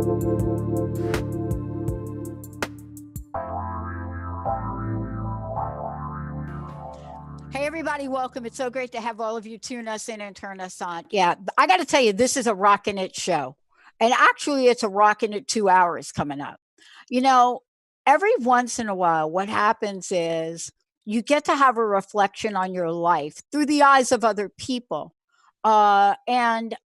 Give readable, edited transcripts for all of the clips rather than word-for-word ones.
Hey, everybody, welcome. It's so great to have all of you tune us in and turn us on. Yeah, I got to tell you, this is a rockin' it show. And actually, it's a rockin' it 2 hours coming up. You know, every once in a while, what happens is you get to have a reflection on your life through the eyes of other people. And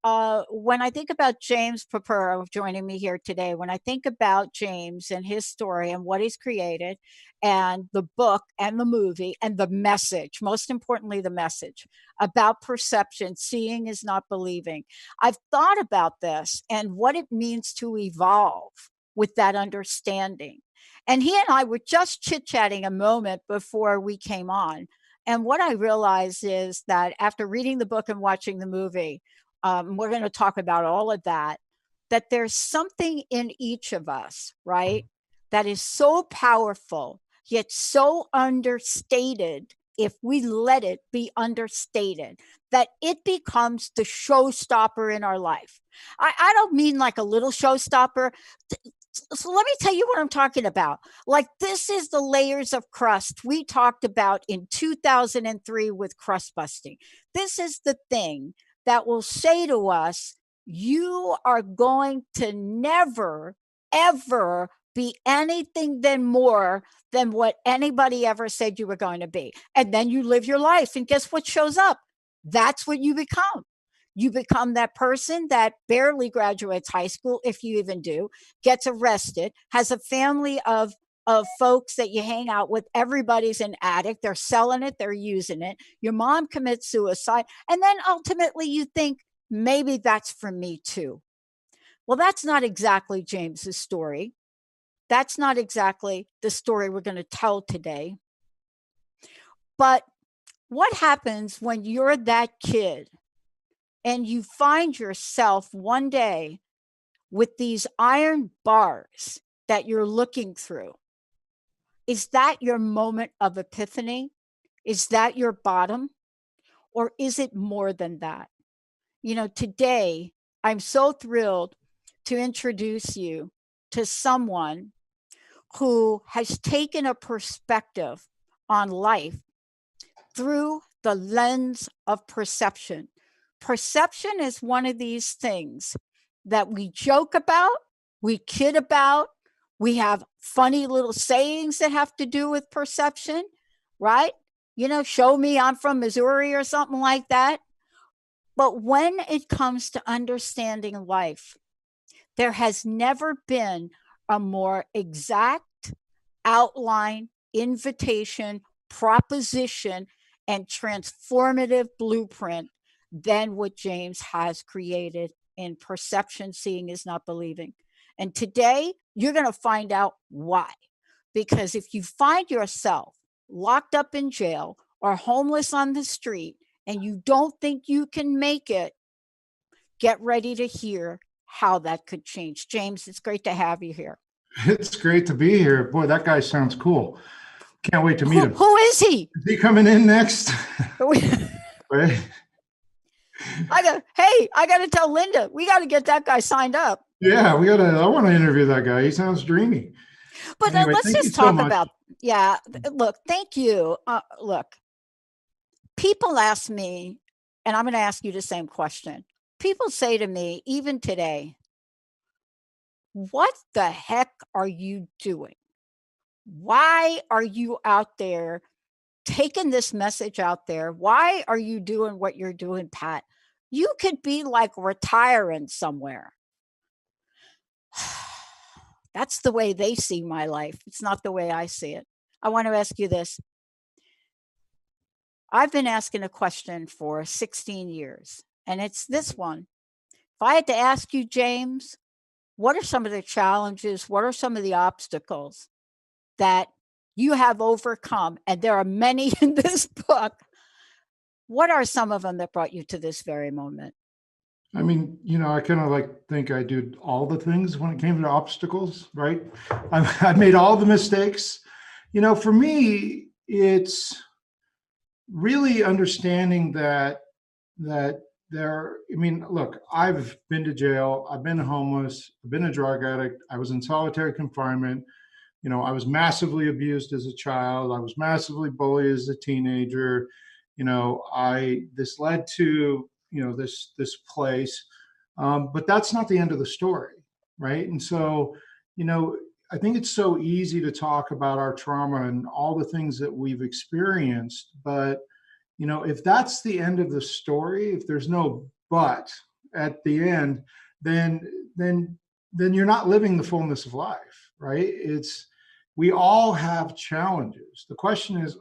when I think about James Purpura joining me here today, when I think about James and his story and what he's created, and the book and the movie and the message, most importantly, the message about perception, seeing is not believing. I've thought about this and what it means to evolve with that understanding. And he and I were just chit chatting a moment before we came on. And what I realized is that after reading the book and watching the movie, we're going to talk about all of that, that there's something in each of us, right, that is so powerful, yet so understated, if we let it be understated, that it becomes the showstopper in our life. I don't mean like a little showstopper. So let me tell you what I'm talking about. Like, this is the layers of crust we talked about in 2003 with crust busting. This is the thing that will say to us, you are going to never, ever be anything than more than what anybody ever said you were going to be. And then you live your life. And guess what shows up? That's what you become. You become that person that barely graduates high school, if you even do, gets arrested, has a family of folks that you hang out with. Everybody's an addict. They're selling it. They're using it. Your mom commits suicide. And then ultimately you think, maybe that's for me too. Well, that's not exactly James's story. That's not exactly the story we're going to tell today. But what happens when you're that kid and you find yourself one day with these iron bars that you're looking through? Is that your moment of epiphany? Is that your bottom? Or is it more than that? You know, today I'm so thrilled to introduce you to someone who has taken a perspective on life through the lens of perception. Perception is one of these things that we joke about, we kid about, we have funny little sayings that have to do with perception, right? You know, show me I'm from Missouri or something like that. But when it comes to understanding life, there has never been a more exact outline, invitation, proposition, and transformative blueprint than what James has created in Perception, Seeing is Not Believing. And today, you're going to find out why. Because if you find yourself locked up in jail or homeless on the street and you don't think you can make it, get ready to hear how that could change. James, it's great to have you here. It's great to be here. Boy, that guy sounds cool. Can't wait to meet him. Who is he? Is he coming in next? Right? I gotta tell Linda, we gotta get that guy signed up. Yeah, I want to interview that guy. He sounds dreamy. But Anyway, let's thank you just so talk much. about, yeah, look, thank you. Look, people ask me, and I'm going to ask you the same question. People say to me, even today, what the heck are you doing? Why are you out there taking this message out there? Why are you doing what you're doing, Pat? You could be like retiring somewhere. That's the way they see my life. It's not the way I see it. I want to ask you this. I've been asking a question for 16 years, and it's this one. If I had to ask you, James, what are some of the challenges? What are some of the obstacles that you have overcome? And there are many in this book. What are some of them that brought you to this very moment? I mean, I kind of think I did all the things when it came to obstacles, right? I've made all the mistakes. For me, it's really understanding that I mean, look, I've been to jail, I've been homeless, I've been a drug addict, I was in solitary confinement. I was massively abused as a child, I was massively bullied as a teenager. I this led to, this place. But that's not the end of the story, right? And so, you know, I think it's so easy to talk about our trauma and all the things that we've experienced, but if that's the end of the story, if there's no but at the end, then then then you're not living the fullness of life, right? We all have challenges. The question is,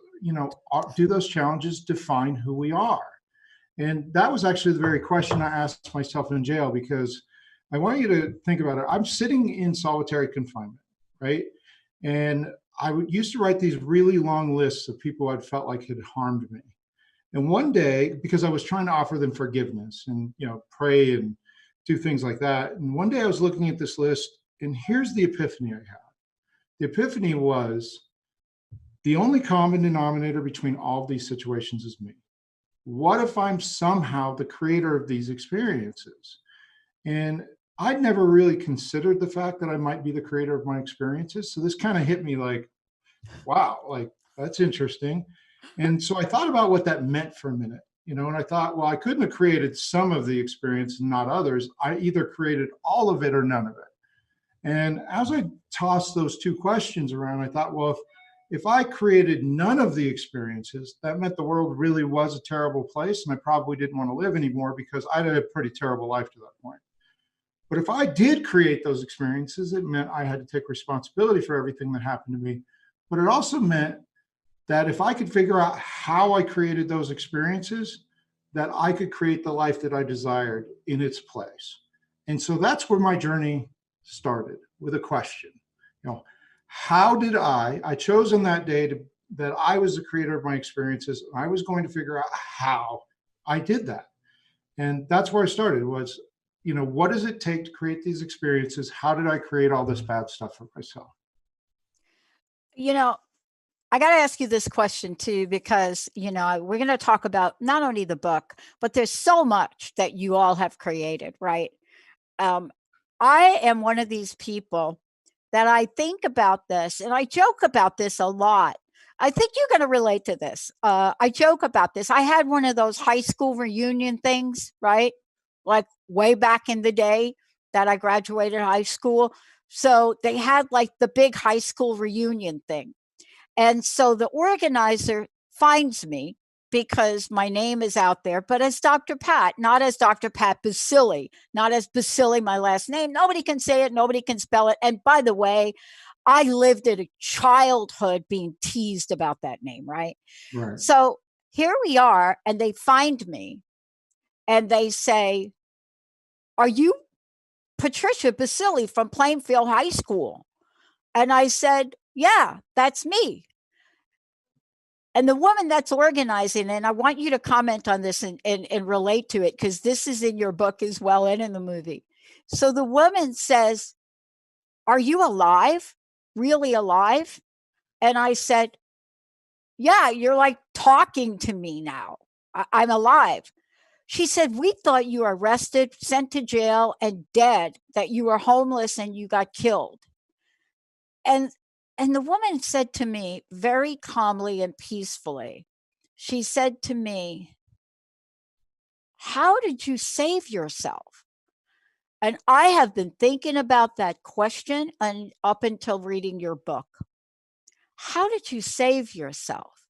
do those challenges define who we are? And that was actually the very question I asked myself in jail, because I want you to think about it. I'm sitting in solitary confinement, right? And used to write these really long lists of people I'd felt like had harmed me. And one day, because I was trying to offer them forgiveness and, pray and do things like that. And one day I was looking at this list, and here's the epiphany I had. The epiphany was, the only common denominator between all of these situations is me. What if I'm somehow the creator of these experiences? And I'd never really considered the fact that I might be the creator of my experiences. So this kind of hit me like, wow, like that's interesting. And so I thought about what that meant for a minute, and I thought, well, I couldn't have created some of the experience and not others. I either created all of it or none of it. And as I tossed those two questions around, I thought, well, if I created none of the experiences, that meant the world really was a terrible place, and I probably didn't want to live anymore because I had a pretty terrible life to that point. But if I did create those experiences, it meant I had to take responsibility for everything that happened to me. But it also meant that if I could figure out how I created those experiences, that I could create the life that I desired in its place. And so that's where my journey started, with a question. How did I chose on that day that I was the creator of my experiences. I was going to figure out how I did that. And that's where I started was, what does it take to create these experiences? How did I create all this bad stuff for myself? You know, I got to ask you this question too, because, we're going to talk about not only the book, but there's so much that you all have created, right? Um, I am one of these people that I think about this, and I joke about this a lot. I think you're going to relate to this. I joke about this. I had one of those high school reunion things, right? Like way back in the day that I graduated high school. So they had like the big high school reunion thing. And so the organizer finds me because my name is out there, but as Dr. Pat, not as Dr. Pat Baccili, not as Baccili, my last name. Nobody can say it, nobody can spell it. And by the way, I lived in a childhood being teased about that name, right? Right. So here we are, and they find me and they say, "Are you Patricia Baccili from Plainfield High School?" And I said, "Yeah, that's me." And the woman that's organizing, and I want you to comment on this and relate to it, because this is in your book as well and in the movie. So the woman says, "Are you alive? Really alive?" And I said, "Yeah, you're like talking to me now. I'm alive." She said, "We thought you were arrested, sent to jail, and dead, that you were homeless and you got killed." And and the woman said to me very calmly and peacefully, she said to me, "How did you save yourself?" And I have been thinking about that question and up until reading your book. How did you save yourself?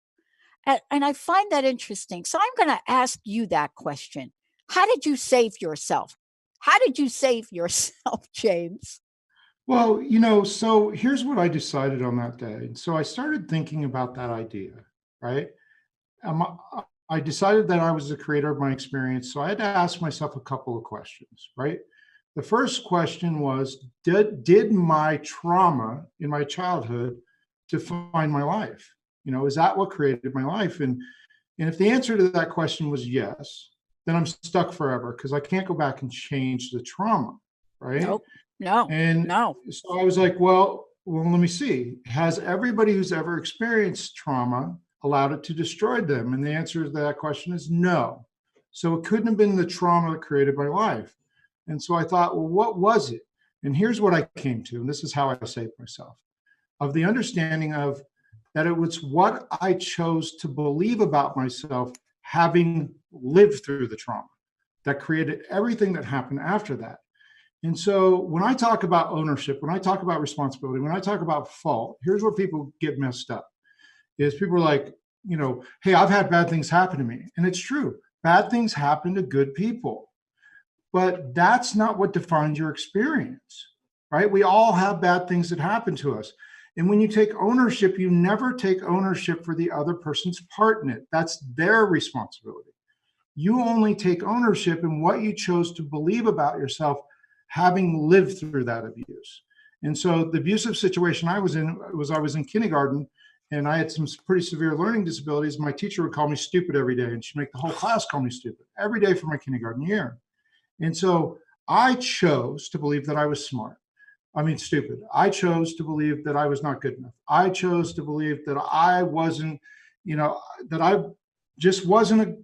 And I find that interesting. So I'm going to ask you that question. How did you save yourself? How did you save yourself, James? Well, so here's what I decided on that day. So I started thinking about that idea, right? Um, I decided that I was the creator of my experience. So I had to ask myself a couple of questions, right? The first question was, did my trauma in my childhood define my life? Is that what created my life? And if the answer to that question was yes, then I'm stuck forever because I can't go back and change the trauma, right? Nope. No, And no. so I was like, well, let me see. Has everybody who's ever experienced trauma allowed it to destroy them? And the answer to that question is no. So it couldn't have been the trauma that created my life. And so I thought, well, what was it? And here's what I came to, and this is how I saved myself, of the understanding of that it was what I chose to believe about myself, having lived through the trauma, that created everything that happened after that. And so when I talk about ownership, when I talk about responsibility, when I talk about fault, here's where people get messed up. Is people are like, hey, I've had bad things happen to me. And it's true. Bad things happen to good people. But that's not what defines your experience, right? We all have bad things that happen to us. And when you take ownership, you never take ownership for the other person's part in it. That's their responsibility. You only take ownership in what you chose to believe about yourself, having lived through that abuse. And so the abusive situation I was in was I was in kindergarten and I had some pretty severe learning disabilities. My teacher would call me stupid every day, and she'd make the whole class call me stupid every day for my kindergarten year. And so I chose to believe that I was smart. I mean, stupid. I chose to believe that I was not good enough. I chose to believe that I wasn't, that I just wasn't,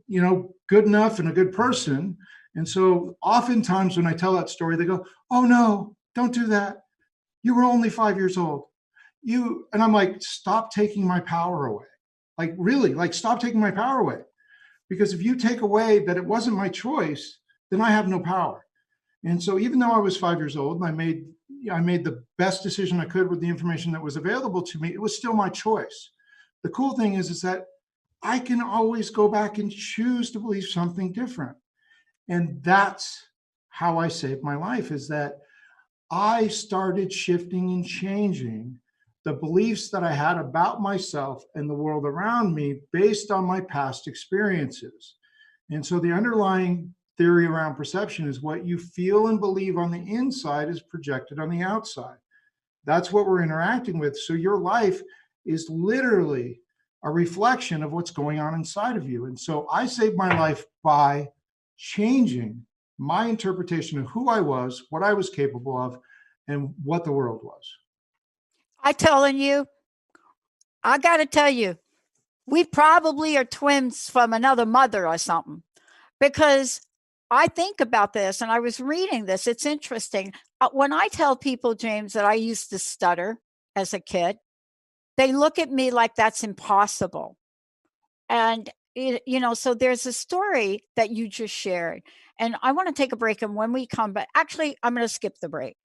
good enough and a good person. And so oftentimes when I tell that story, they go, "Oh no, don't do that. You were only 5 years old." And I'm like, stop taking my power away. Like, really, like, stop taking my power away. Because if you take away that it wasn't my choice, then I have no power. And so even though I was 5 years old and I made the best decision I could with the information that was available to me, it was still my choice. The cool thing is that I can always go back and choose to believe something different. And that's how I saved my life, is that I started shifting and changing the beliefs that I had about myself and the world around me based on my past experiences. And so the underlying theory around perception is what you feel and believe on the inside is projected on the outside. That's what we're interacting with. So your life is literally a reflection of what's going on inside of you. And so I saved my life by changing my interpretation of who I was, what I was capable of, and what the world was. I telling you, I got to tell you, we probably are twins from another mother or something, because I think about this and I was reading this. It's interesting. When I tell people, James, that I used to stutter as a kid, they look at me like that's impossible. And, so there's a story that you just shared. And I want to take a break. And when we come back, actually, I'm going to skip the break.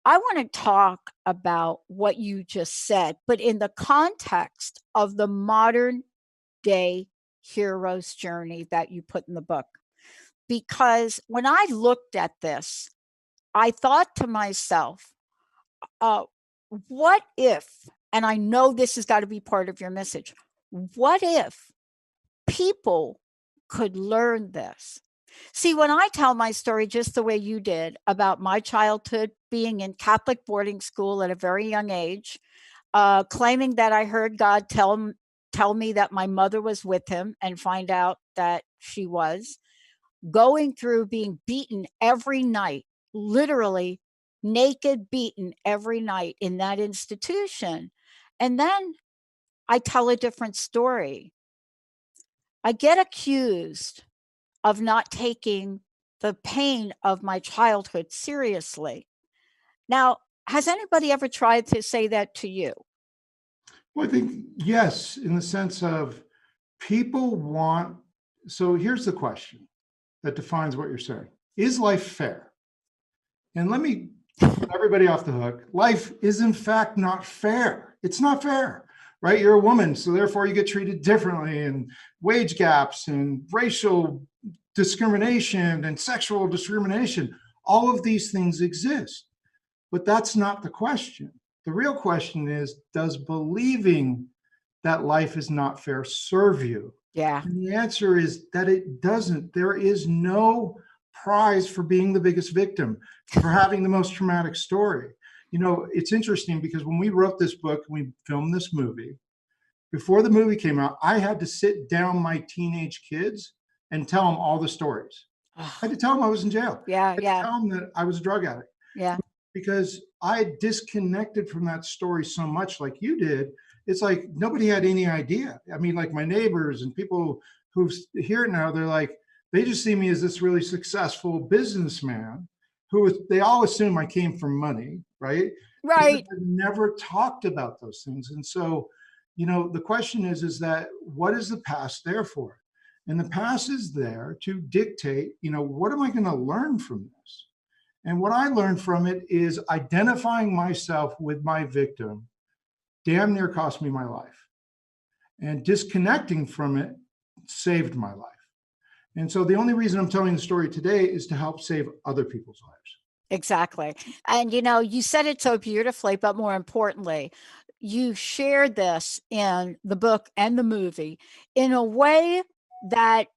I want to talk about what you just said, but in the context of the modern day hero's journey that you put in the book. Because when I looked at this, I thought to myself, uh, what if, and I know this has got to be part of your message, what if people could learn this? See, when I tell my story just the way you did about my childhood being in Catholic boarding school at a very young age, claiming that I heard God tell me that my mother was with him and find out that she was, going through being beaten every night, literally naked, beaten every night in that institution. And then I tell a different story. I get accused of not taking the pain of my childhood seriously. Now, has anybody ever tried to say that to you? Well, I think yes, in the sense of people want. So here's the question that defines what you're saying: is life fair? And let me let everybody off the hook. Life is, in fact, not fair. It's not fair, right? You're a woman, so therefore you get treated differently, and wage gaps and racial discrimination and sexual discrimination. All of these things exist. But that's not the question. The real question is, does believing that life is not fair serve you? Yeah. And the answer is that it doesn't. There is no prize for being the biggest victim, for having the most traumatic story. It's interesting because when we wrote this book, we filmed this movie. Before the movie came out, I had to sit down my teenage kids and tell them all the stories. I had to tell them I was in jail. Yeah, I had to yeah, tell them that I was a drug addict, yeah. because I had disconnected from that story so much, like you did. It's like nobody had any idea. I mean, like my neighbors and people who hear it now, they're like, They just see me as this really successful businessman they all assume I came from money, right? Because Right. I've never talked about those things. And so, the question is that what is the past there for? And the past is there to dictate, what am I going to learn from this? And what I learned from it is identifying myself with my victim damn near cost me my life. And disconnecting from it saved my life. And so the only reason I'm telling the story today is to help save other people's lives. Exactly. And you said it so beautifully, but more importantly, you shared this in the book and the movie in a way that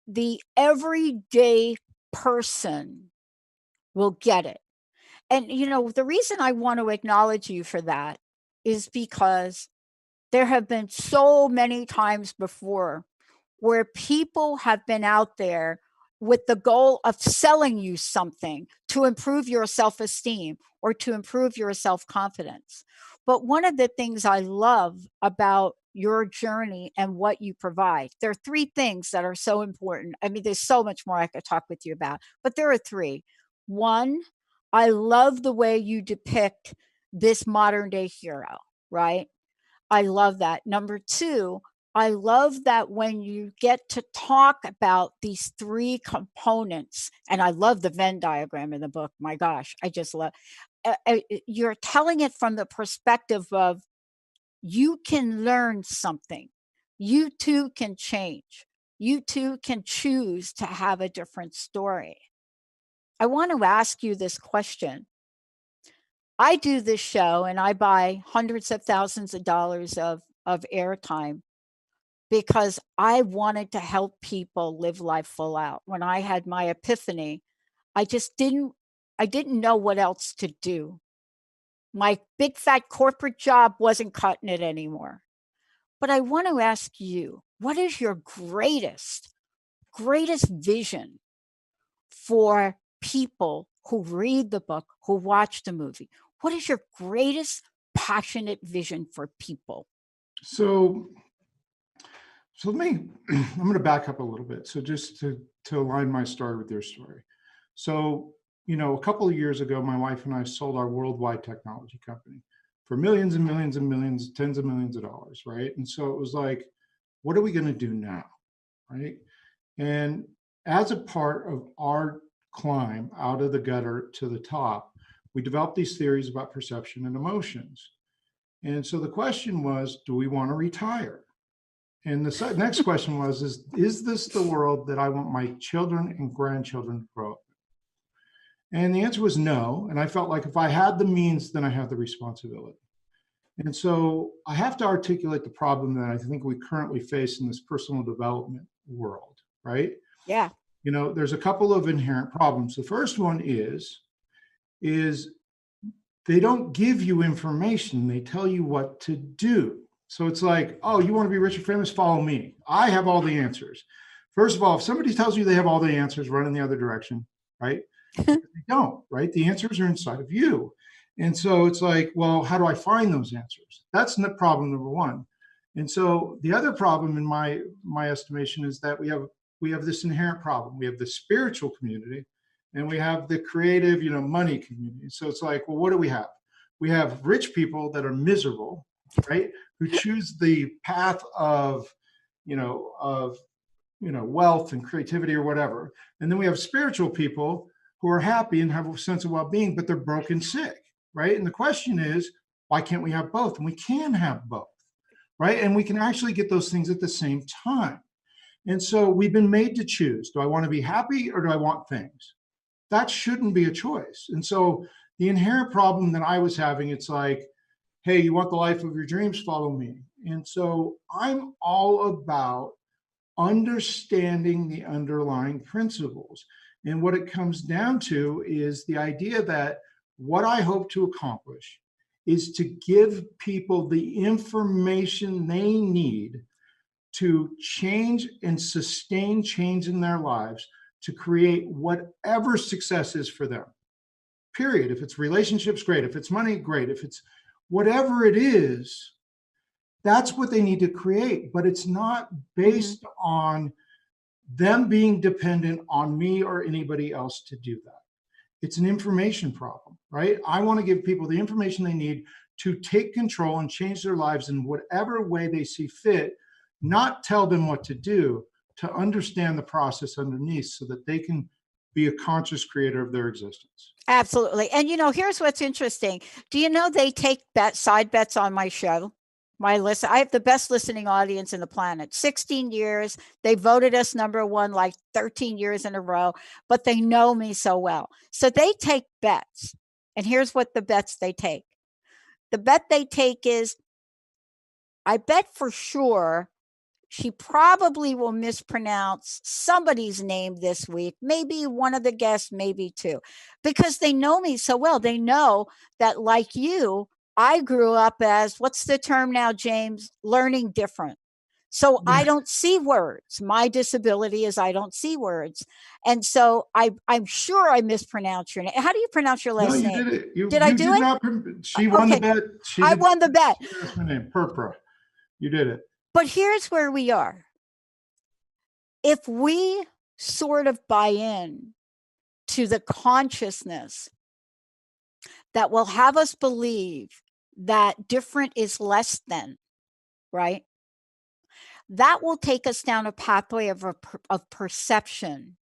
the everyday person will get it. And the reason I want to acknowledge you for that is because there have been so many times before where people have been out there with the goal of selling you something to improve your self esteem or to improve your self confidence. But one of the things I love about your journey and what you provide, there are three things that are so important. I mean, there's so much more I could talk with you about, but there are three. One, I love the way you depict this modern day hero, right? I love that. Number two, I love that when you get to talk about these three components, and I love the Venn diagram in the book. My gosh, I just love. You're telling it from the perspective of you can learn something. You too can change. You too can choose to have a different story. I want to ask you this question. I do this show and I buy hundreds of thousands of dollars of airtime because I wanted to help people live life full out. When I had my epiphany, I just didn't know what else to do. My big fat corporate job wasn't cutting it anymore. But I want to ask you, what is your greatest vision for people who read the book, who watch the movie? What is your greatest passionate vision for people? So, so let me, I'm going to back up a little bit. So just to align my story with your story. So, a couple of years ago, my wife and I sold our worldwide technology company for millions and millions and millions, tens of millions of dollars, right? And so it was like, what are we going to do now, right? And as a part of our climb out of the gutter to the top, we developed these theories about perception and emotions. And so the question was, do we want to retire? And the next question was, is this the world that I want my children and grandchildren to grow up in? And the answer was no. And I felt like if I had the means, then I have the responsibility. And so I have to articulate the problem that I think we currently face in this personal development world, right? Yeah. There's a couple of inherent problems. The first one is they don't give you information. They tell you what to do. So it's like, oh, you want to be rich or famous? Follow me. I have all the answers. First of all, if somebody tells you they have all the answers, run in the other direction, right? They don't, right? The answers are inside of you. And so it's like, well, how do I find those answers? That's problem number one. And so the other problem in my estimation is that we have this inherent problem. We have the spiritual community and we have the creative, money community. So it's like, well, what do we have? We have rich people that are miserable, right? Who choose the path of, wealth and creativity or whatever. And then we have spiritual people who are happy and have a sense of well-being, but they're broken sick, right? And the question is, why can't we have both? And we can have both, right? And we can actually get those things at the same time. And so we've been made to choose. Do I want to be happy or do I want things? That shouldn't be a choice. And so the inherent problem that I was having, it's like, hey, you want the life of your dreams? Follow me. And so I'm all about understanding the underlying principles. And what it comes down to is the idea that what I hope to accomplish is to give people the information they need to change and sustain change in their lives to create whatever success is for them. Period. If it's relationships, great. If it's money, great. If it's whatever it is, that's what they need to create. But it's not based on them being dependent on me or anybody else to do that. It's an information problem, right? I want to give people the information they need to take control and change their lives in whatever way they see fit, not tell them what to do, to understand the process underneath so that they can be a conscious creator of their existence. Absolutely. And here's what's interesting. Do you know they take side bets on my show? My list. I have the best listening audience in the planet. 16 years. They voted us #1 like 13 years in a row, but they know me so well. So they take bets. And here's what the bets they take. The bet they take is, I bet for sure she probably will mispronounce somebody's name this week, maybe one of the guests, maybe two, because they know me so well. They know that, like you, I grew up as, what's the term now, James? Learning different. So I don't see words. My disability is I don't see words. And so I'm sure I mispronounced your name. How do you pronounce your No, last you name? did it. You Did I do did it? not. She won the Okay. bet. I won the bet. That's her name, Purpura. You did it. But here's where we are. If we sort of buy in to the consciousness that will have us believe that different is less than, right? That will take us down a pathway of perception,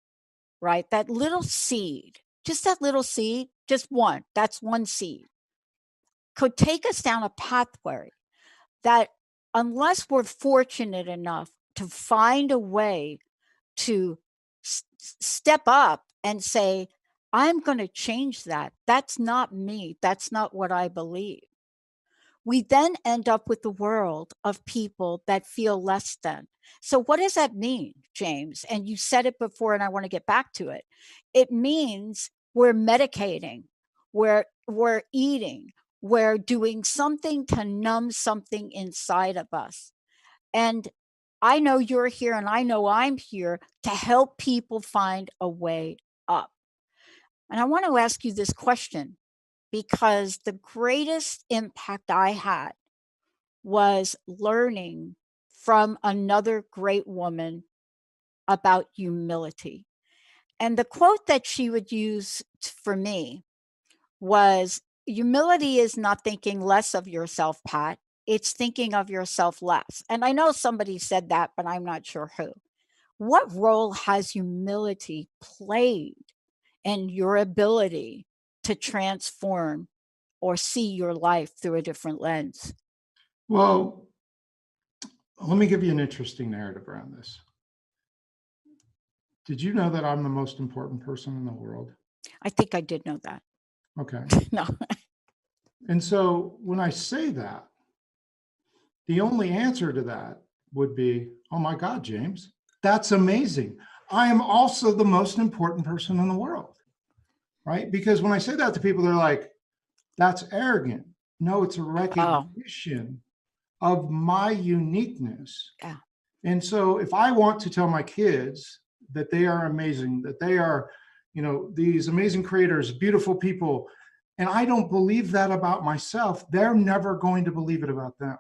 right? That little seed, just that little seed, just one, that's one seed, could take us down a pathway that, unless we're fortunate enough to find a way to step up and say, I'm going to change that. That's not me. That's not what I believe. We then end up with the world of people that feel less than. So what does that mean, James? And you said it before, and I want to get back to it. It means we're medicating, we're eating, we're doing something to numb something inside of us. And I know you're here, and I know I'm here to help people find a way up. And I want to ask you this question, because the greatest impact I had was learning from another great woman about humility. And the quote that she would use for me was, humility is not thinking less of yourself, Pat. It's thinking of yourself less. And I know somebody said that, but I'm not sure who. What role has humility played in your ability to transform or see your life through a different lens? Well, let me give you an interesting narrative around this. Did you know that I'm the most important person in the world? I think I did know that. Okay. No. And so when I say that, the only answer to that would be, oh my God, James, that's amazing. I am also the most important person in the world, right? Because when I say that to people, they're like, that's arrogant. No, it's a recognition of my uniqueness. Yeah. And so if I want to tell my kids that they are amazing, that they are, these amazing creators, beautiful people, and I don't believe that about myself, they're never going to believe it about them.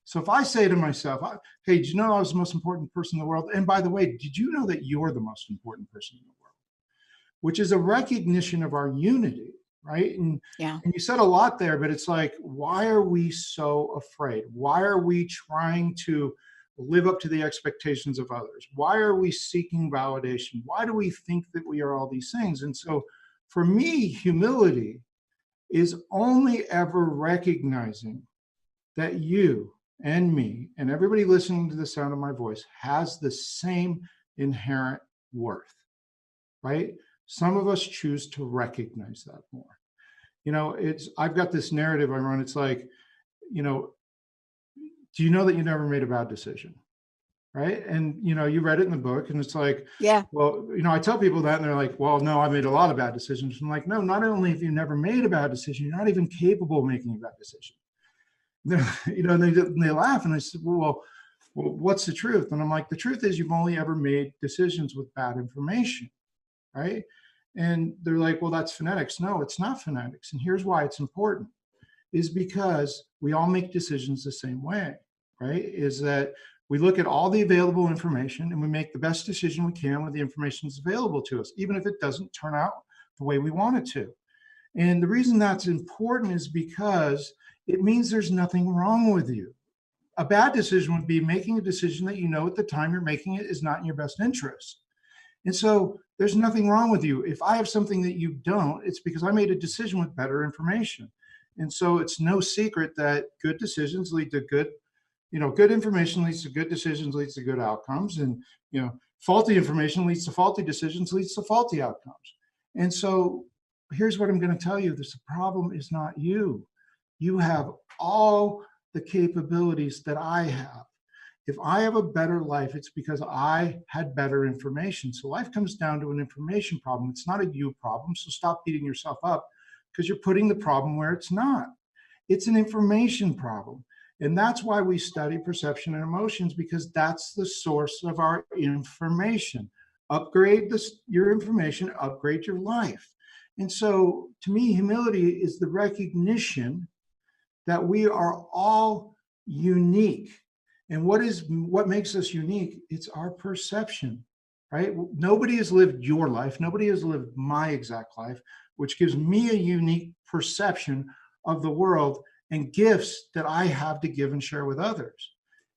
So if I say to myself, hey, did you know I was the most important person in the world? And by the way, did you know that you're the most important person in the world? Which is a recognition of our unity, right? And you said a lot there, but it's like, why are we so afraid? Why are we trying to live up to the expectations of others? Why are we seeking validation? Why do we think that we are all these things? And so for me, humility is only ever recognizing that you and me and everybody listening to the sound of my voice has the same inherent worth, right? Some of us choose to recognize that more. I've got this narrative I run. It's like, do you know that you never made a bad decision? Right. And, you read it in the book, and it's like, well, I tell people that, and they're like, well, no, I made a lot of bad decisions. I'm like, no, not only have you never made a bad decision, you're not even capable of making a bad decision. And they laugh, and I said, well, what's the truth? And I'm like, the truth is you've only ever made decisions with bad information. Right. And they're like, well, that's phonetics. No, it's not phonetics. And here's why it's important, is because we all make decisions the same way, right? Is that We look at all the available information and we make the best decision we can with the information that's available to us, even if it doesn't turn out the way we want it to. And the reason that's important is because it means there's nothing wrong with you. A bad decision would be making a decision that you know at the time you're making it is not in your best interest. And so there's nothing wrong with you. If I have something that you don't, it's because I made a decision with better information. And so it's no secret that good decisions lead to good, good information leads to good decisions, leads to good outcomes. And, faulty information leads to faulty decisions, leads to faulty outcomes. And so here's what I'm going to tell you. The problem is not you. You have all the capabilities that I have. If I have a better life, it's because I had better information. So life comes down to an information problem. It's not a you problem. So stop beating yourself up because you're putting the problem where it's not. It's an information problem. And that's why we study perception and emotions, because that's the source of our information. Upgrade your information, upgrade your life. And so to me, humility is the recognition that we are all unique. And what makes us unique? It's our perception, right? Nobody has lived your life. Nobody has lived my exact life, which gives me a unique perception of the world and gifts that I have to give and share with others.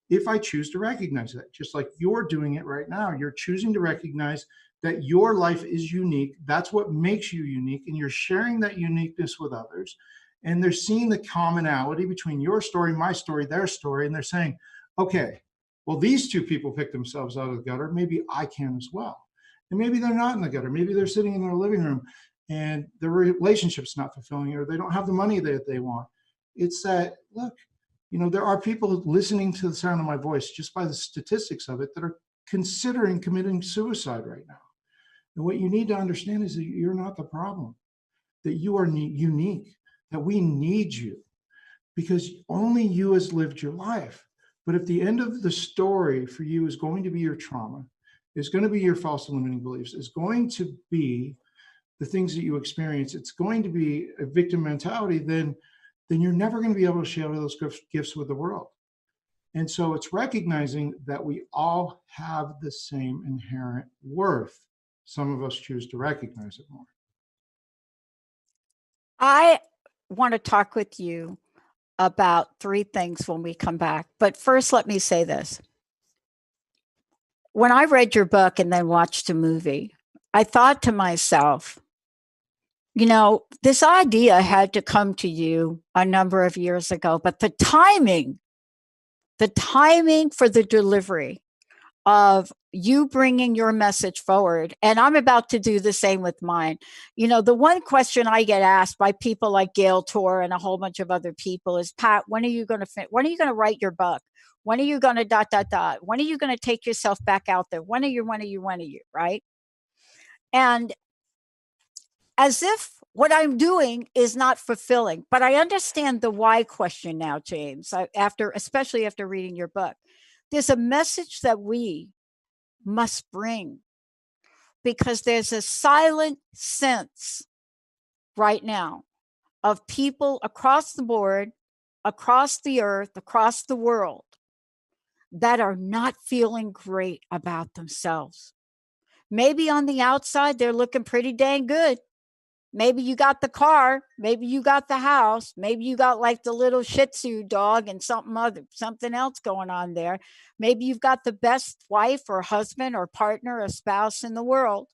If I choose to recognize that, just like you're doing it right now, you're choosing to recognize that your life is unique. That's what makes you unique. And you're sharing that uniqueness with others. And they're seeing the commonality between your story, my story, their story. And they're saying, okay, well, these two people picked themselves out of the gutter. Maybe I can as well. And maybe they're not in the gutter. Maybe they're sitting in their living room and their relationship's not fulfilling, or they don't have the money that they want. It's that, look, there are people listening to the sound of my voice, just by the statistics of it, that are considering committing suicide right now. And what you need to understand is that you're not the problem, that you are unique, that we need you, because only you has lived your life. But if the end of the story for you is going to be your trauma, is going to be your false limiting beliefs, is going to be the things that you experience, it's going to be a victim mentality, then you're never going to be able to share those gifts with the world. And so it's recognizing that we all have the same inherent worth. Some of us choose to recognize it more. I want to talk with you about three things when we come back. But first, let me say this. When I read your book and then watched the movie, I thought to myself, this idea had to come to you a number of years ago, but the timing for the delivery of you bringing your message forward, and I'm about to do the same with mine. The one question I get asked by people like Gail Tor and a whole bunch of other people is, Pat, when are you going to write your book? When are you going to ... When are you going to take yourself back out there? When are you, right? And as if what I'm doing is not fulfilling. But I understand the why question now, James, especially after reading your book. There's a message that we must bring, because there's a silent sense right now of people across the board, across the earth, across the world, that are not feeling great about themselves. Maybe on the outside, they're looking pretty dang good. Maybe you got the car, maybe you got the house, maybe you got like the little Shih Tzu dog and something else going on there. Maybe you've got the best wife or husband or partner or spouse in the world,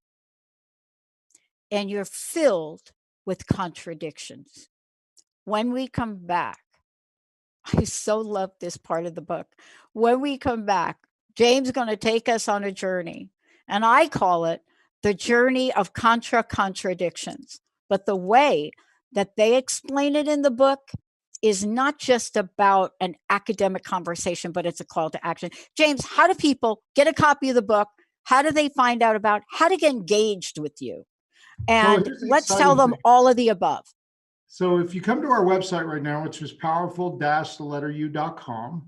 and you're filled with contradictions. When we come back, I so love this part of the book. When we come back, James is going to take us on a journey, and I call it the journey of contradictions. But the way that they explain it in the book is not just about an academic conversation, but it's a call to action. James, how do people get a copy of the book? How do they find out about how to get engaged with you? And let's tell them all of the above. So if you come to our website right now, which is powerful-u.com,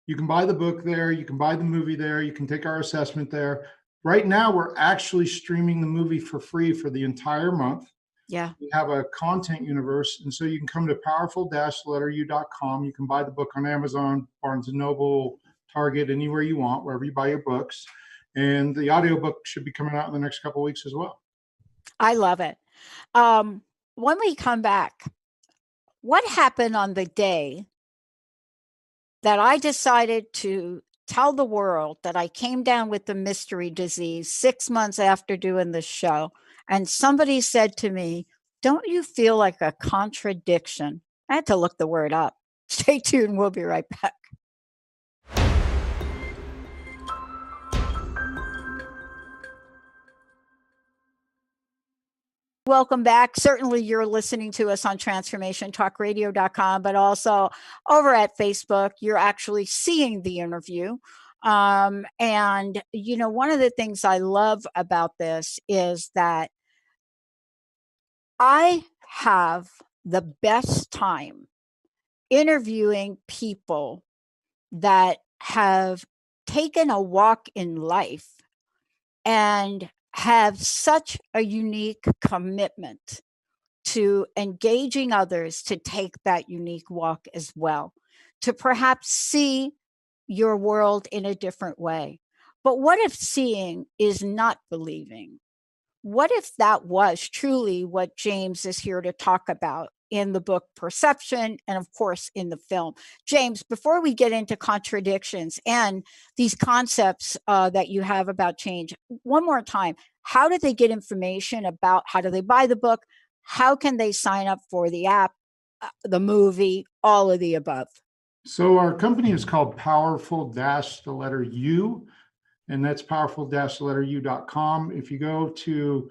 you can buy the book there. You can buy the movie there. You can take our assessment there. Right now, we're actually streaming the movie for free for the entire month. Yeah. We have a content universe. And so you can come to powerful-u.com. You can buy the book on Amazon, Barnes & Noble, Target, anywhere you want, wherever you buy your books. And the audiobook should be coming out in the next couple of weeks as well. I love it. Um, when we come back, what happened on the day that I decided to tell the world that I came down with the mystery disease 6 months after doing this show? And somebody said to me, "Don't you feel like a contradiction?" I had to look the word up. Stay tuned. We'll be right back. Welcome back. Certainly, you're listening to us on transformationtalkradio.com, but also over at Facebook. You're actually seeing the interview. And, one of the things I love about this is that I have the best time interviewing people that have taken a walk in life and have such a unique commitment to engaging others to take that unique walk as well, to perhaps see your world in a different way. But what if seeing is not believing? What if that was truly what James is here to talk about in the book Perception and, of course, in the film? James, before we get into contradictions and these concepts that you have about change, one more time, how do they get information about how do they buy the book? How can they sign up for the app, the movie, all of the above? So our company is called Powerful Dash the letter U, and that's powerful-u.com. If you go to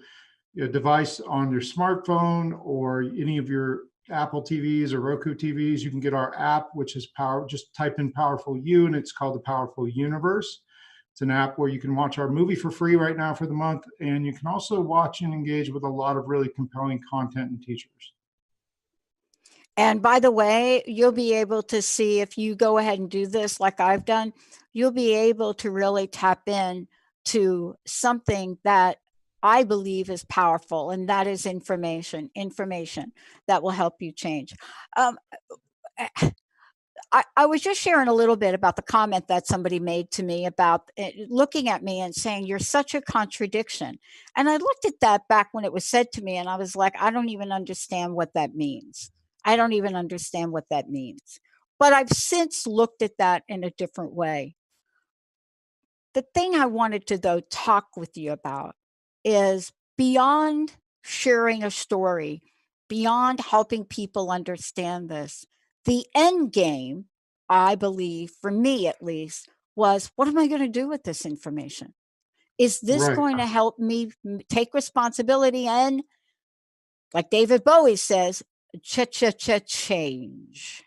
a device on your smartphone or any of your Apple TVs or Roku TVs, you can get our app, which is just type in Powerful U, and it's called the Powerful Universe. It's an app where you can watch our movie for free right now for the month, and you can also watch and engage with a lot of really compelling content and teachers. And by the way, you'll be able to see if you go ahead and do this like I've done, you'll be able to really tap in to something that I believe is powerful, and that is information that will help you change. Um, I was just sharing a little bit about the comment that somebody made to me about looking at me and saying, "You're such a contradiction." And I looked at that back when it was said to me, and I was like, I don't even understand what that means. I don't even understand what that means. But I've since looked at that in a different way. The thing I wanted to, though, talk with you about is beyond sharing a story, beyond helping people understand this, the end game, I believe, for me at least, was what am I going to do with this information? Is this Right, going to help me take responsibility and, like David Bowie says, change?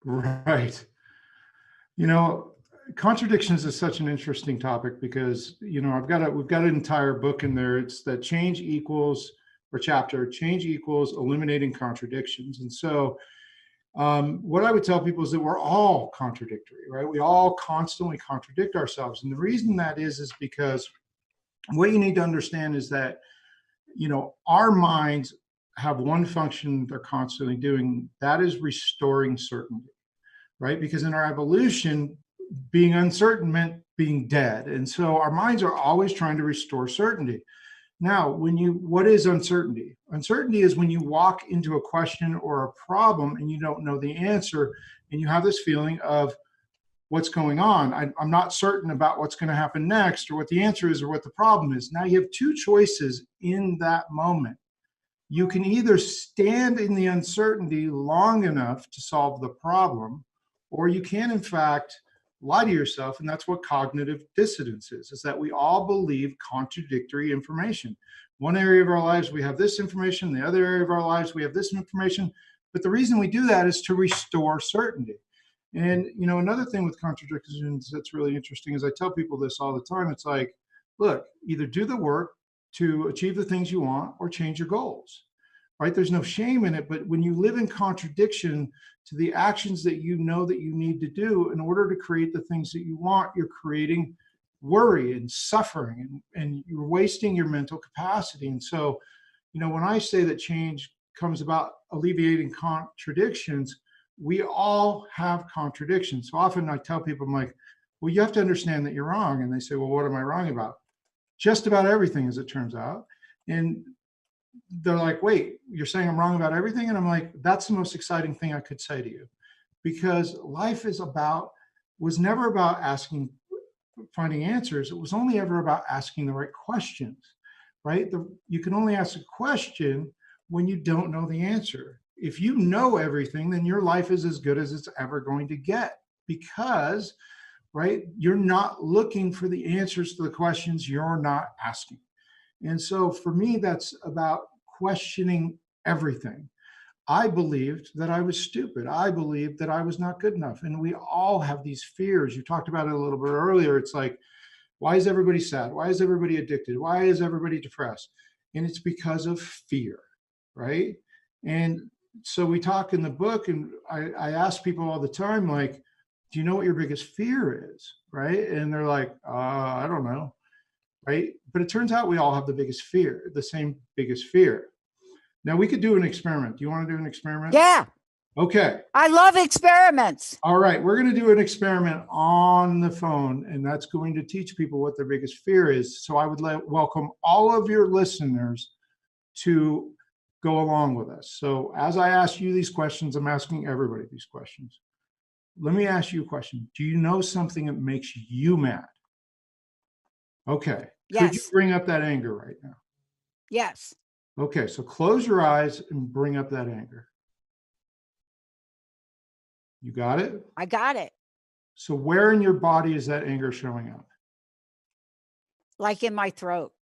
right. You know, contradictions is such an interesting topic because, we've got an entire book in there. It's that change equals, or chapter, change equals eliminating contradictions. And so what I would tell people is that we're all contradictory, right? We all constantly contradict ourselves. And the reason that is because what you need to understand is that, our minds have one function they're constantly doing, that is restoring certainty, right? Because in our evolution, being uncertain meant being dead. And so our minds are always trying to restore certainty. Now, what is uncertainty? Uncertainty is when you walk into a question or a problem and you don't know the answer, and you have this feeling of what's going on. I'm not certain about what's going to happen next, or what the answer is, or what the problem is. Now you have two choices in that moment. You can either stand in the uncertainty long enough to solve the problem, or you can, in fact, lie to yourself. And that's what cognitive dissonance is that we all believe contradictory information. One area of our lives, we have this information. The other area of our lives, we have this information. But the reason we do that is to restore certainty. And, another thing with contradictions that's really interesting is I tell people this all the time. It's like, look, either do the work to achieve the things you want or change your goals, right? There's no shame in it. But when you live in contradiction to the actions that you know that you need to do in order to create the things that you want, you're creating worry and suffering, and you're wasting your mental capacity. And so, when I say that change comes about alleviating contradictions, we all have contradictions. So often I tell people, I'm like, well, you have to understand that you're wrong. And they say, well, what am I wrong about? Just about everything, as it turns out. And they're like, wait, you're saying I'm wrong about everything? And I'm like, that's the most exciting thing I could say to you. Because life was never about finding answers. It was only ever about asking the right questions, right? You can only ask a question when you don't know the answer. If you know everything, then your life is as good as it's ever going to get, because, right, you're not looking for the answers to the questions you're not asking. And so for me, that's about questioning everything. I believed that I was stupid. I believed that I was not good enough. And we all have these fears. You talked about it a little bit earlier. It's like, why is everybody sad? Why is everybody addicted? Why is everybody depressed? And it's because of fear, right? And so we talk in the book, and I ask people all the time, like, do you know what your biggest fear is, right? And they're like, I don't know, right? But it turns out we all have the same biggest fear. Now we could do an experiment. Do you want to do an experiment? Yeah. Okay. I love experiments. All right. We're going to do an experiment on the phone, and that's going to teach people what their biggest fear is. So I would welcome all of your listeners to go along with us. So as I ask you these questions, I'm asking everybody these questions. Let me ask you a question. Do you know something that makes you mad? Okay. Yes. Could you bring up that anger right now? Yes. Okay. So close your eyes and bring up that anger. You got it? I got it. So where in your body is that anger showing up? Like in my throat.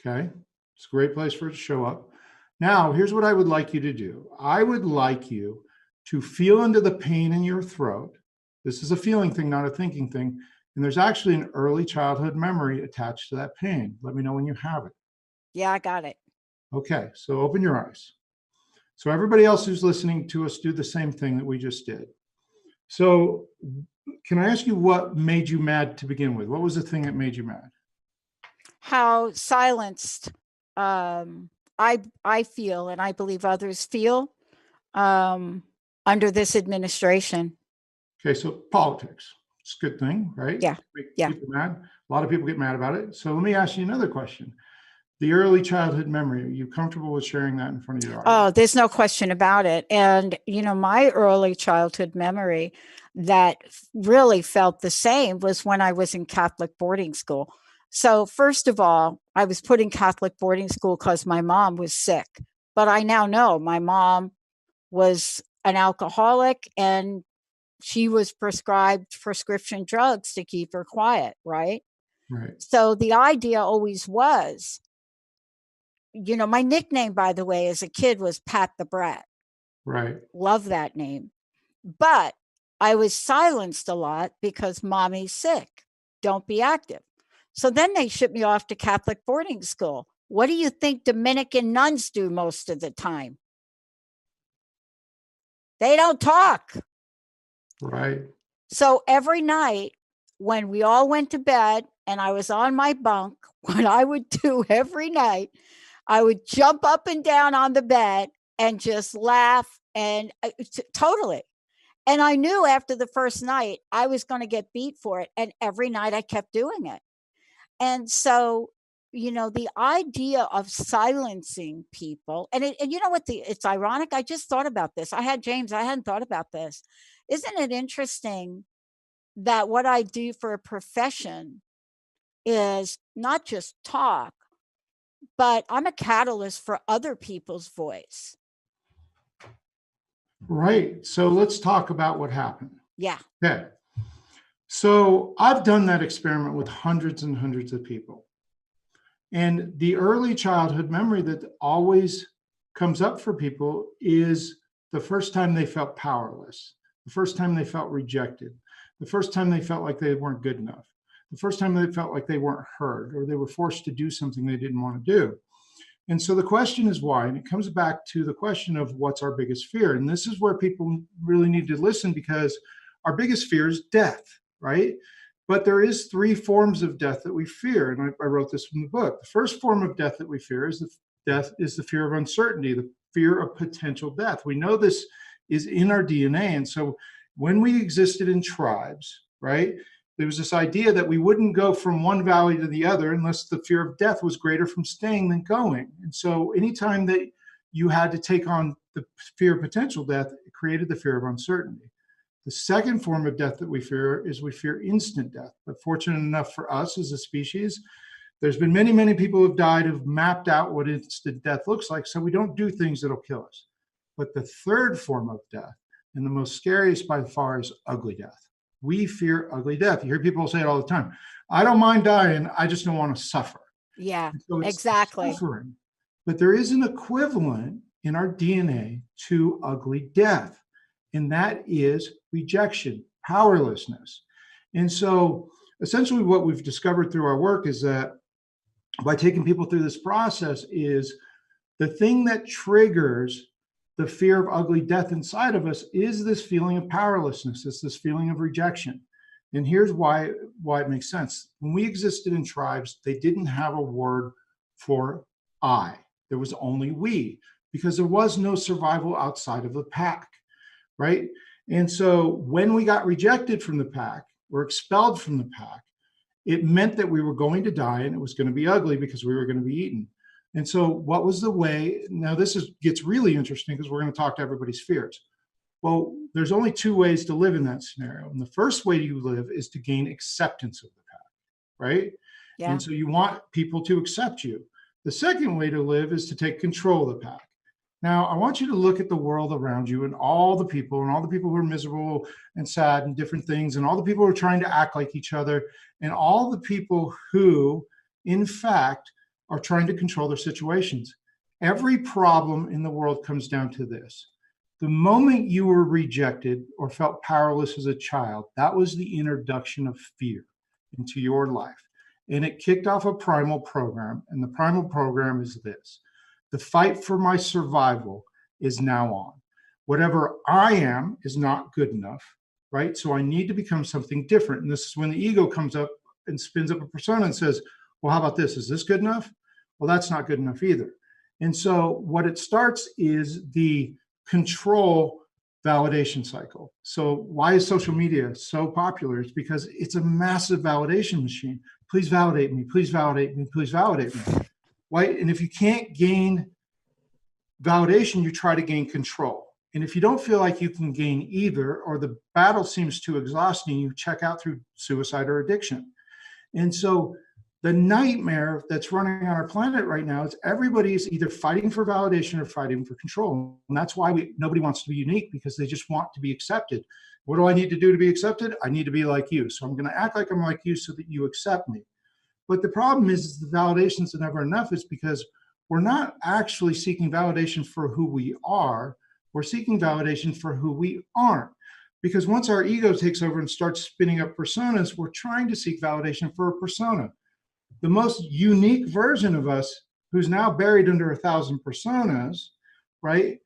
Okay. It's a great place for it to show up. Now, here's what I would like you to do. I would like you to feel into the pain in your throat. This is a feeling thing, not a thinking thing. And there's actually an early childhood memory attached to that pain. Let me know when you have it. Yeah, I got it. Okay. So open your eyes. So everybody else who's listening to us, do the same thing that we just did. So can I ask you what made you mad to begin with? What was the thing that made you mad? How silenced I feel, and I believe others feel, under this administration. Okay, so politics. It's a good thing, right? Yeah. Make people mad. A lot of people get mad about it. So let me ask you another question. The early childhood memory, are you comfortable with sharing that in front of your audience? Oh, there's no question about it. And, my early childhood memory that really felt the same was when I was in Catholic boarding school. So first of all, I was put in Catholic boarding school because my mom was sick. But I now know my mom was an alcoholic, and she was prescribed prescription drugs to keep her quiet, right? Right. So the idea always was, my nickname, by the way, as a kid was Pat the Brat. Right. Love that name. But I was silenced a lot because mommy's sick. Don't be active. So then they shipped me off to Catholic boarding school. What do you think Dominican nuns do most of the time? They don't talk. Right. So every night when we all went to bed and I was on my bunk, what I would do every night, I would jump up and down on the bed and just laugh, and totally. And I knew after the first night I was going to get beat for it. And every night I kept doing it. And so, the idea of silencing people, and you know what, it's ironic. I just thought about this. I hadn't thought about this. Isn't it interesting that what I do for a profession is not just talk, but I'm a catalyst for other people's voice. Right. So let's talk about what happened. Yeah. Okay. So I've done that experiment with hundreds and hundreds of people. And the early childhood memory that always comes up for people is the first time they felt powerless, the first time they felt rejected, the first time they felt like they weren't good enough, the first time they felt like they weren't heard, or they were forced to do something they didn't want to do. And so the question is why, and it comes back to the question of what's our biggest fear. And this is where people really need to listen, because our biggest fear is death, right? But there is 3 forms of death that we fear. And I wrote this in the book. The first form of death that we fear is the fear of uncertainty, the fear of potential death. We know this is in our DNA. And so when we existed in tribes, right, there was this idea that we wouldn't go from one valley to the other unless the fear of death was greater from staying than going. And so anytime that you had to take on the fear of potential death, it created the fear of uncertainty. The second form of death that we fear is we fear instant death. But fortunate enough for us as a species, there's been many, many people who've died who've mapped out what instant death looks like, so we don't do things that'll kill us. But the third form of death, and the most scariest by far, is ugly death. We fear ugly death. You hear people say it all the time. I don't mind dying, I just don't want to suffer. Yeah, And so it's exactly. suffering. But there is an equivalent in our DNA to ugly death, and that is rejection, powerlessness. And so essentially what we've discovered through our work is that by taking people through this process is the thing that triggers the fear of ugly death inside of us is this feeling of powerlessness. It's this feeling of rejection. And here's why it makes sense. When we existed in tribes, they didn't have a word for I. There was only we, because there was no survival outside of the pack, right? And so when we got rejected from the pack or expelled from the pack, it meant that we were going to die, and it was going to be ugly because we were going to be eaten. And so what was the way? Now gets really interesting because we're going to talk to everybody's fears. Well, there's only two ways to live in that scenario. And the first way you live is to gain acceptance of the pack, right? Yeah. And so you want people to accept you. The second way to live is to take control of the pack. Now, I want you to look at the world around you and all the people who are miserable and sad and different things, and all the people who are trying to act like each other, and all the people who, in fact, are trying to control their situations. Every problem in the world comes down to this. The moment you were rejected or felt powerless as a child, that was the introduction of fear into your life. And it kicked off a primal program. And the primal program is this: the fight for my survival is now on. Whatever I am is not good enough, right? So I need to become something different. And this is when the ego comes up and spins up a persona and says, well, how about this? Is this good enough? Well, that's not good enough either. And so what it starts is the control validation cycle. So why is social media so popular? It's because it's a massive validation machine. Please validate me. Please validate me. Please validate me. Right? And if you can't gain validation, you try to gain control. And if you don't feel like you can gain either, or the battle seems too exhausting, you check out through suicide or addiction. And so the nightmare that's running on our planet right now is everybody's either fighting for validation or fighting for control. And that's why nobody wants to be unique, because they just want to be accepted. What do I need to do to be accepted? I need to be like you. So I'm going to act like I'm like you so that you accept me. But the problem is the validation's never enough, is because we're not actually seeking validation for who we are. We're seeking validation for who we aren't. Because once our ego takes over and starts spinning up personas, we're trying to seek validation for a persona. The most unique version of us, who's now buried under 1,000 personas, right,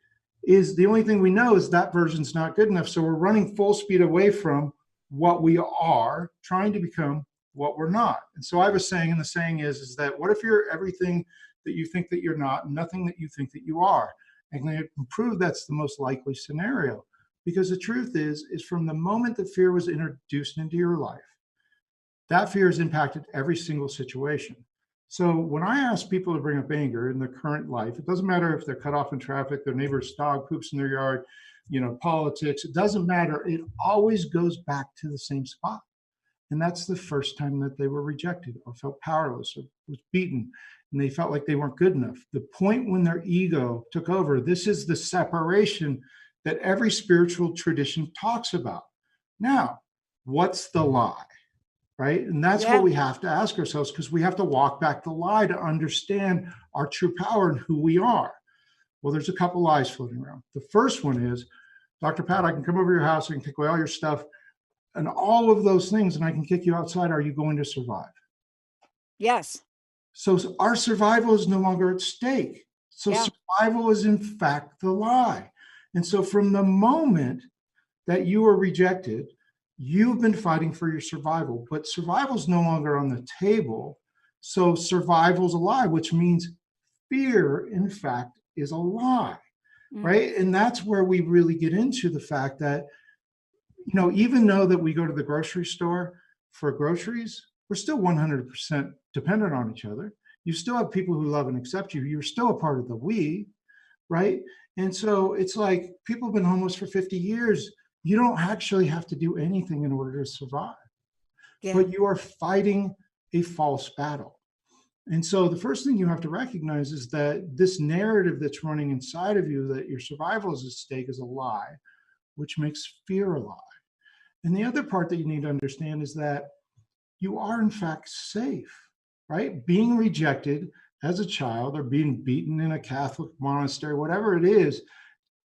is the only thing we know is that version's not good enough. So we're running full speed away from what we are, trying to become what we're not. And so I have a saying, and the saying is that what if you're everything that you think that you're not, and nothing that you think that you are? And I can prove that's the most likely scenario, because the truth is from the moment that fear was introduced into your life, that fear has impacted every single situation. So when I ask people to bring up anger in their current life, it doesn't matter if they're cut off in traffic, their neighbor's dog poops in their yard, politics, it doesn't matter. It always goes back to the same spot. And that's the first time that they were rejected or felt powerless or was beaten, and they felt like they weren't good enough. The point when their ego took over, this is the separation that every spiritual tradition talks about. Now, what's the lie? Right? And that's what we have to ask ourselves, because we have to walk back the lie to understand our true power and who we are. Well, there's a couple lies floating around. The first one is, Dr. Pat, I can come over to your house, I can take away all your stuff and all of those things, and I can kick you outside. Are you going to survive? Yes. So our survival is no longer at stake. So survival is in fact the lie. And so from the moment that you were rejected, you've been fighting for your survival, but survival is no longer on the table. So survival is a lie, which means fear, in fact, is a lie, right? And that's where we really get into the fact that, even though that we go to the grocery store, for groceries, we're still 100% dependent on each other. You still have people who love and accept you. You're still a part of the we, right? And so it's like people have been homeless for 50 years. You don't actually have to do anything in order to survive, Yeah. but you are fighting a false battle. And so the first thing you have to recognize is that this narrative that's running inside of you, that your survival is at stake, is a lie, which makes fear a lie. And the other part that you need to understand is that you are in fact safe, right? Being rejected as a child or being beaten in a Catholic monastery, whatever it is,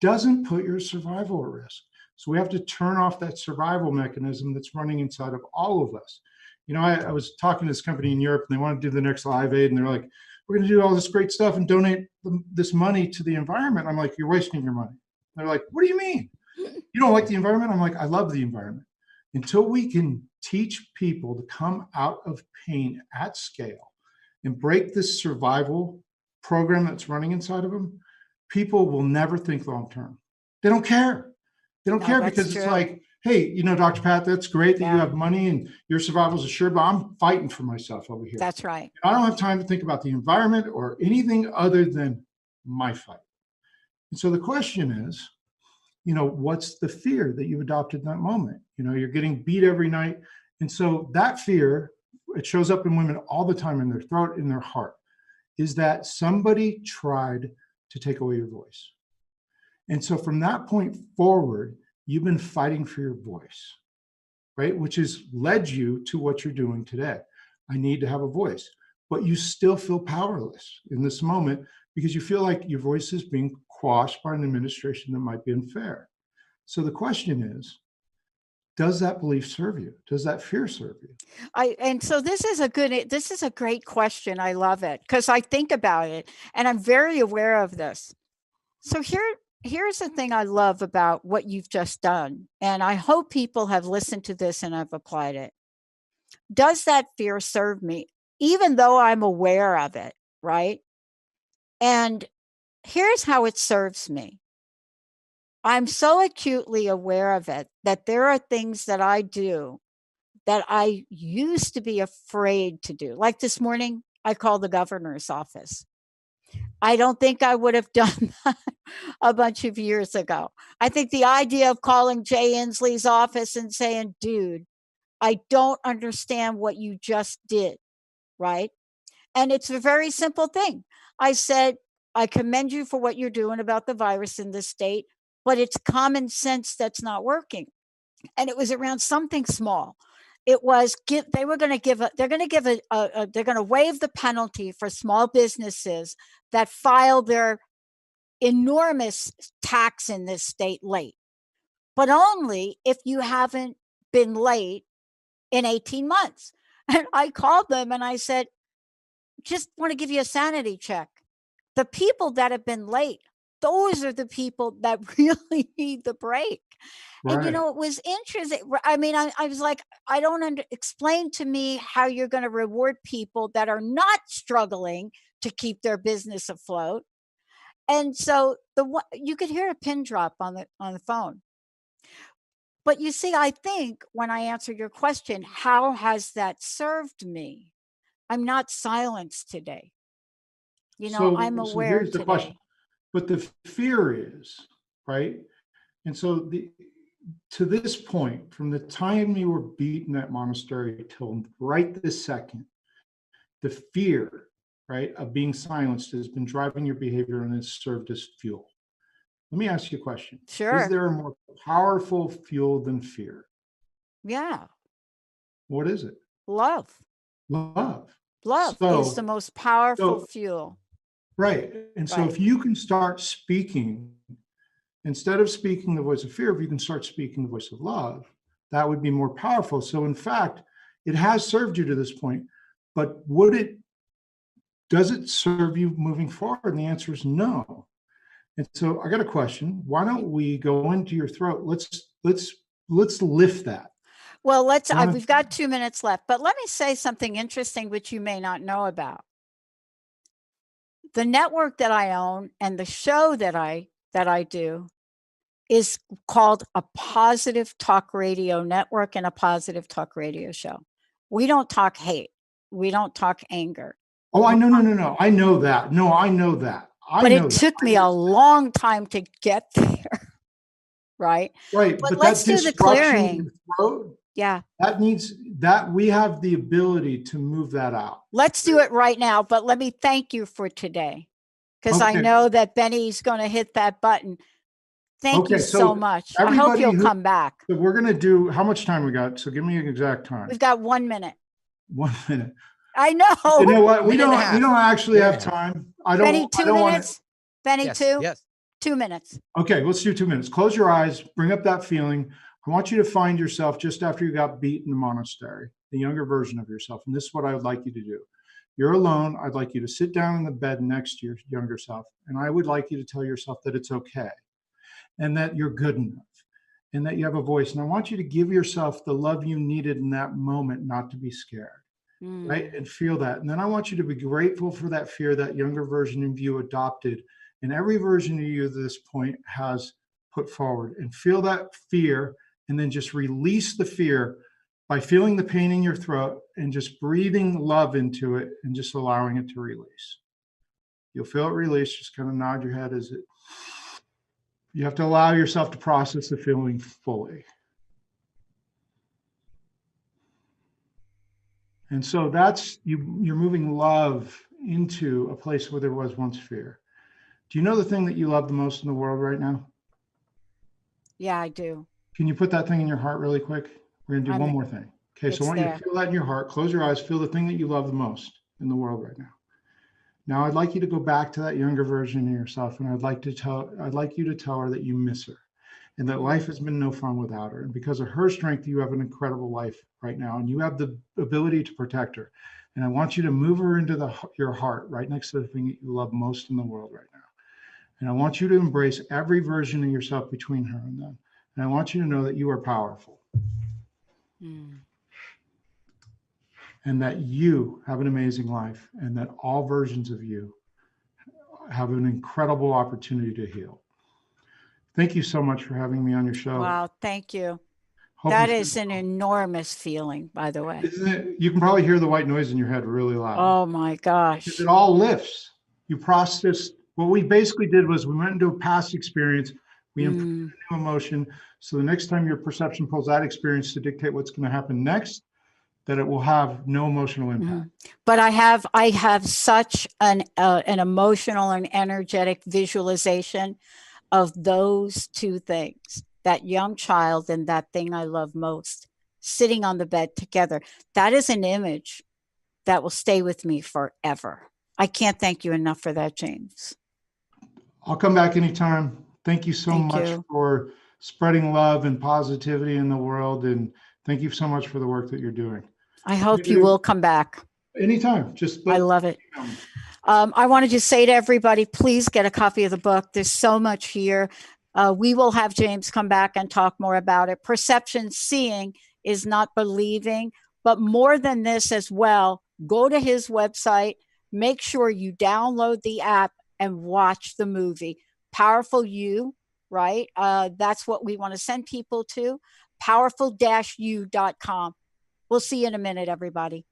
doesn't put your survival at risk. So we have to turn off that survival mechanism that's running inside of all of us. You know, I was talking to this company in Europe and they want to do the next Live Aid, and they're like, we're going to do all this great stuff and donate this money to the environment. I'm like, you're wasting your money. They're like, what do you mean? You don't like the environment? I'm like, I love the environment. Until we can teach people to come out of pain at scale and break this survival program that's running inside of them, people will never think long term. They don't care. They don't care because it's like, hey, you know, Dr. Pat, that's great that you have money and your survival is assured, but I'm fighting for myself over here. That's right. I don't have time to think about the environment or anything other than my fight. And so the question is, you know, what's the fear that you've adopted in that moment? You know, you're getting beat every night. And so that fear, it shows up in women all the time in their throat, in their heart, is that somebody tried to take away your voice. And so from that point forward, you've been fighting for your voice, right? Which has led you to what you're doing today. I need to have a voice, but you still feel powerless in this moment because you feel like your voice is being quashed by an administration that might be unfair. So the question is, does that belief serve you? Does that fear serve you? And so this is a great question. I love it because I think about it and I'm very aware of this. So here's the thing I love about what you've just done. And I hope people have listened to this and have applied it. Does that fear serve me? Even though I'm aware of it, right? And here's how it serves me. I'm so acutely aware of it that there are things that I do that I used to be afraid to do. Like this morning, I called the governor's office. I don't think I would have done that a bunch of years ago. I think the idea of calling Jay Inslee's office and saying, dude, I don't understand what you just did, right? And it's a very simple thing. I said, I commend you for what you're doing about the virus in this state, but it's common sense that's not working. And it was around something small. It was they're going to waive the penalty for small businesses that file their enormous tax in this state late, but only if you haven't been late in 18 months. And I called them and I said, just want to give you a sanity check. The people that have been late, those are the people that really need the break. Right. And, you know, it was interesting. I mean, I was like, I don't explain to me how you're going to reward people that are not struggling to keep their business afloat. And so you could hear a pin drop on the phone. But you see, I think when I answer your question, how has that served me? I'm not silenced today. You know, I'm aware. So here's the today. question. But the fear is, right? And so to this point, from the time you were beaten at monastery till right this second, the fear, right, of being silenced has been driving your behavior and has served as fuel. Let me ask you a question. Sure. Is there a more powerful fuel than fear? Yeah. What is it? Love. Love. Love is the most powerful fuel. Right. And so if you can start speaking, instead of speaking the voice of fear, if you can start speaking the voice of love, that would be more powerful. So in fact, it has served you to this point, but does it serve you moving forward? And the answer is no. And so I got a question. Why don't we go into your throat? Let's lift that. Well, we've got 2 minutes left, but let me say something interesting, which you may not know about. The network that I own and the show that I do is called a Positive Talk Radio Network and a Positive Talk Radio Show. We don't talk hate. We don't talk anger. Oh, I We know, no, talk, no, no. I know that. No, I know that. I but know it that. took me a long time to get there, right? Right, But but that let's do the disruption in clearing. your throat, Yeah. that needs that we have the ability to move that out. Let's do it right now. But let me thank you for today because I Okay. know that Benny's going to hit that button. Thank you Okay. so So much. I hope everybody you'll who come back. so we're gonna do how much time we got? So give me an exact time. We've got 1 minute. 1 minute. I You know. know what? We Minute and a don't we half. don't actually Minute and have a half. time. Benny, I two don't want to. minutes. Benny, Yes. two. Yes. 2 minutes. Okay, let's do 2 minutes. Close your eyes, bring up that feeling. I want you to find yourself just after you got beat in the monastery, the younger version of yourself. And this is what I would like you to do. You're alone. I'd like you to sit down in the bed next to your younger self. And I would like you to tell yourself that it's okay and that you're good enough and that you have a voice. And I want you to give yourself the love you needed in that moment, not to be scared, right? And feel that. And then I want you to be grateful for that fear that younger version of you adopted. And every version of you at this point has put forward, and feel that fear. And then just release the fear by feeling the pain in your throat and just breathing love into it and just allowing it to release. You'll feel it release. Just kind of nod your head as it. You have to allow yourself to process the feeling fully. And so that's you're moving love into a place where there was once fear. Do you know the thing that you love the most in the world right now? Yeah, I do. Can you put that thing in your heart really quick? We're going to do one more thing. Okay, so I want you to feel that in your heart. Close your eyes. Feel the thing that you love the most in the world right now. Now, I'd like you to go back to that younger version of yourself, and I'd like you to tell her that you miss her, and that life has been no fun without her. And because of her strength, you have an incredible life right now, and you have the ability to protect her. And I want you to move her into your heart, right next to the thing that you love most in the world right now. And I want you to embrace every version of yourself between her and them. And I want you to know that you are powerful. And that you have an amazing life, and that all versions of you have an incredible opportunity to heal. Thank you so much for having me on your show. Wow, thank you. Hope that you is an enormous feeling, by the way. Isn't it? You can probably hear the white noise in your head really loud. Oh my gosh. It all lifts. You process. What we basically did was we went into a past experience, we input a new emotion. So the next time your perception pulls that experience to dictate what's going to happen next, that it will have no emotional impact. But I have such an emotional and energetic visualization of those two things, that young child and that thing I love most, sitting on the bed together. That is an image that will stay with me forever. I can't thank you enough for that, James. I'll come back anytime. Thank you so much for spreading love and positivity in the world. And thank you so much for the work that you're doing. I hope you will come back. Anytime. I love it. I wanted to say to everybody, please get a copy of the book. There's so much here. We will have James come back and talk more about it. Perception, seeing is not believing, but more than this as well, go to his website, make sure you download the app and watch the movie. Powerful You, right? That's what we want to send people to. Powerful-u.com. We'll see you in a minute, everybody.